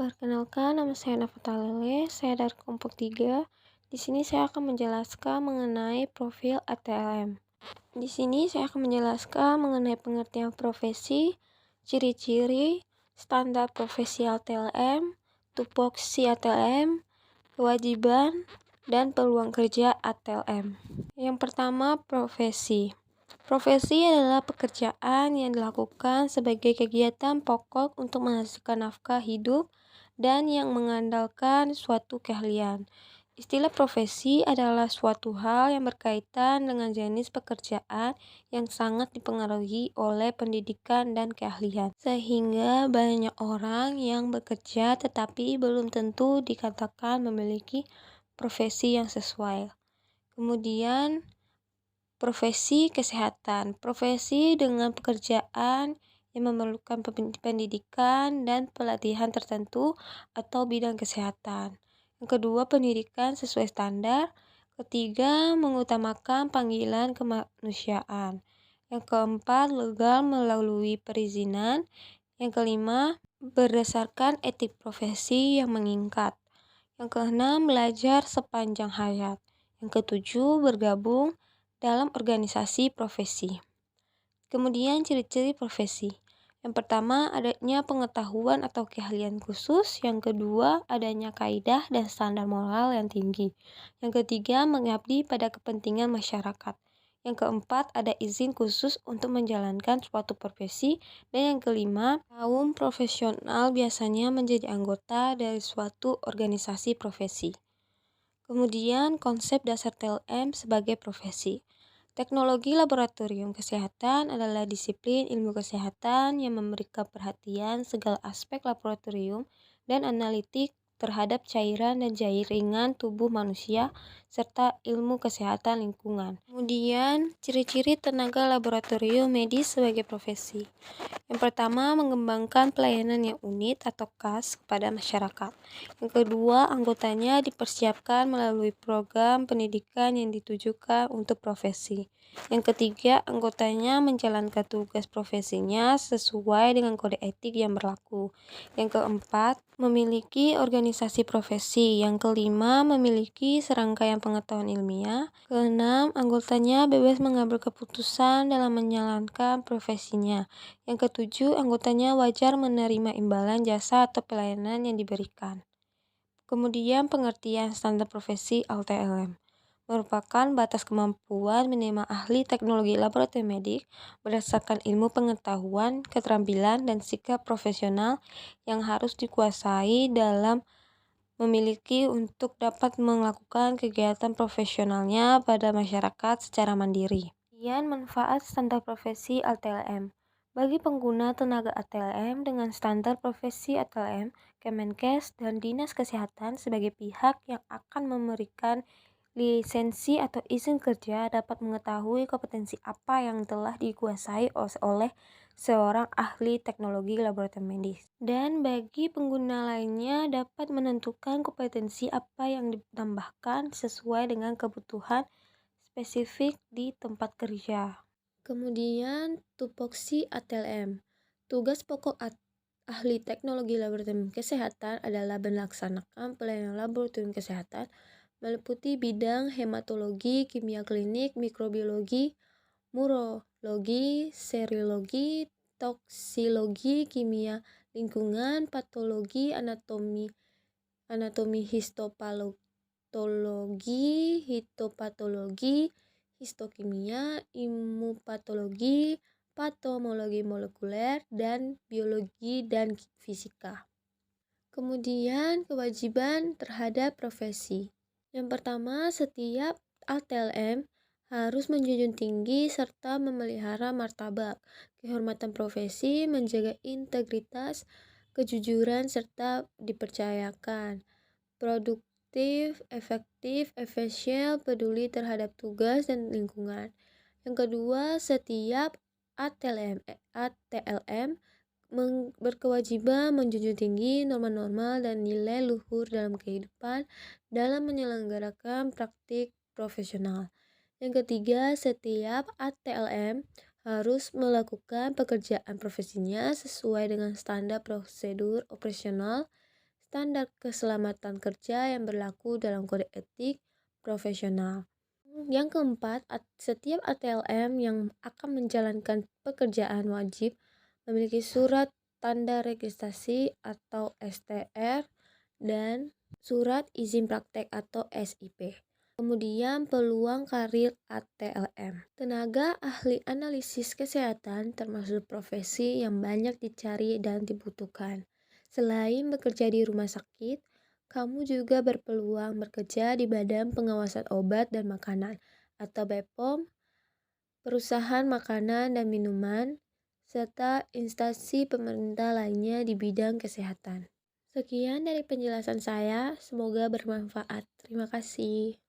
Perkenalkan, nama saya Nafatalele, saya dari kelompok 3. Di sini saya akan menjelaskan mengenai profil ATLM. Di sini saya akan menjelaskan mengenai pengertian profesi, ciri-ciri, standar profesi ATLM, tupoksi ATLM, kewajiban, dan peluang kerja ATLM. Yang pertama, profesi. Profesi adalah pekerjaan yang dilakukan sebagai kegiatan pokok untuk menghasilkan nafkah hidup dan yang mengandalkan suatu keahlian. Istilah profesi adalah suatu hal yang berkaitan dengan jenis pekerjaan yang sangat dipengaruhi oleh pendidikan dan keahlian. Sehingga banyak orang yang bekerja tetapi belum tentu dikatakan memiliki profesi yang sesuai. Kemudian, profesi kesehatan. Profesi dengan pekerjaan yang memerlukan pendidikan dan pelatihan tertentu atau bidang kesehatan. Yang kedua, pendidikan sesuai standar. Ketiga, mengutamakan panggilan kemanusiaan. Yang keempat, legal melalui perizinan. Yang kelima, berdasarkan etik profesi yang mengikat. Yang keenam, belajar sepanjang hayat. Yang ketujuh, bergabung dalam organisasi profesi. Kemudian ciri-ciri profesi. Yang pertama, adanya pengetahuan atau keahlian khusus. Yang kedua, adanya kaidah dan standar moral yang tinggi. Yang ketiga, mengabdi pada kepentingan masyarakat. Yang keempat, ada izin khusus untuk menjalankan suatu profesi. Dan yang kelima, kaum profesional biasanya menjadi anggota dari suatu organisasi profesi. Kemudian, konsep dasar TLM sebagai profesi. Teknologi laboratorium kesehatan adalah disiplin ilmu kesehatan yang memberikan perhatian segala aspek laboratorium dan analitik terhadap cairan dan jaringan tubuh manusia serta ilmu kesehatan lingkungan. Kemudian, ciri-ciri tenaga laboratorium medis sebagai profesi. Yang pertama, mengembangkan pelayanan yang unik atau khas kepada masyarakat. Yang kedua, anggotanya dipersiapkan melalui program pendidikan yang ditujukan untuk profesi. Yang ketiga, anggotanya menjalankan tugas profesinya sesuai dengan kode etik yang berlaku. Yang keempat, memiliki organisasi profesi. Yang kelima, memiliki serangkaian pengetahuan ilmiah. Keenam, anggotanya bebas mengambil keputusan dalam menjalankan profesinya. Yang ketujuh, anggotanya wajar menerima imbalan jasa atau pelayanan yang diberikan. Kemudian, pengertian standar profesi ATLM merupakan batas kemampuan minimal ahli teknologi laboratorium medik berdasarkan ilmu pengetahuan, keterampilan, dan sikap profesional yang harus dikuasai dalam memiliki untuk dapat melakukan kegiatan profesionalnya pada masyarakat secara mandiri. Kemudian, manfaat standar profesi ATLM. Bagi pengguna tenaga ATLM dengan standar profesi ATLM, Kemenkes dan Dinas Kesehatan sebagai pihak yang akan memberikan lisensi atau izin kerja dapat mengetahui kompetensi apa yang telah dikuasai oleh seorang ahli teknologi laboratorium medis. Dan bagi pengguna lainnya dapat menentukan kompetensi apa yang ditambahkan sesuai dengan kebutuhan spesifik di tempat kerja. Kemudian, tupoksi ATLM. Tugas pokok ahli teknologi laboratorium kesehatan adalah melaksanakan pelayanan laboratorium kesehatan meliputi bidang hematologi, kimia klinik, mikrobiologi, murologi, serologi, toksilogi, kimia lingkungan, patologi, anatomi histopatologi, histokimia, imupatologi, patomologi molekuler, dan biologi dan fisika. Kemudian, kewajiban terhadap profesi. Yang pertama, setiap ATLM harus menjunjung tinggi serta memelihara martabat, kehormatan profesi, menjaga integritas, kejujuran, serta dipercayakan, produktif, efektif, efisien, peduli terhadap tugas dan lingkungan. Yang kedua, setiap ATLM berkewajiban menjunjung tinggi norma-norma dan nilai luhur dalam kehidupan dalam menyelenggarakan praktik profesional. Yang ketiga, setiap ATLM harus melakukan pekerjaan profesinya sesuai dengan standar prosedur operasional standar keselamatan kerja yang berlaku dalam kode etik profesional. Yang keempat, setiap ATLM yang akan menjalankan pekerjaan wajib memiliki surat tanda registrasi atau STR dan surat izin praktek atau SIP. Kemudian peluang karir ATLM. Tenaga ahli analisis kesehatan termasuk profesi yang banyak dicari dan dibutuhkan. Selain bekerja di rumah sakit, kamu juga berpeluang bekerja di Badan Pengawasan Obat dan Makanan atau BPOM, perusahaan makanan dan minuman, serta instansi pemerintah lainnya di bidang kesehatan. Sekian dari penjelasan saya, semoga bermanfaat. Terima kasih.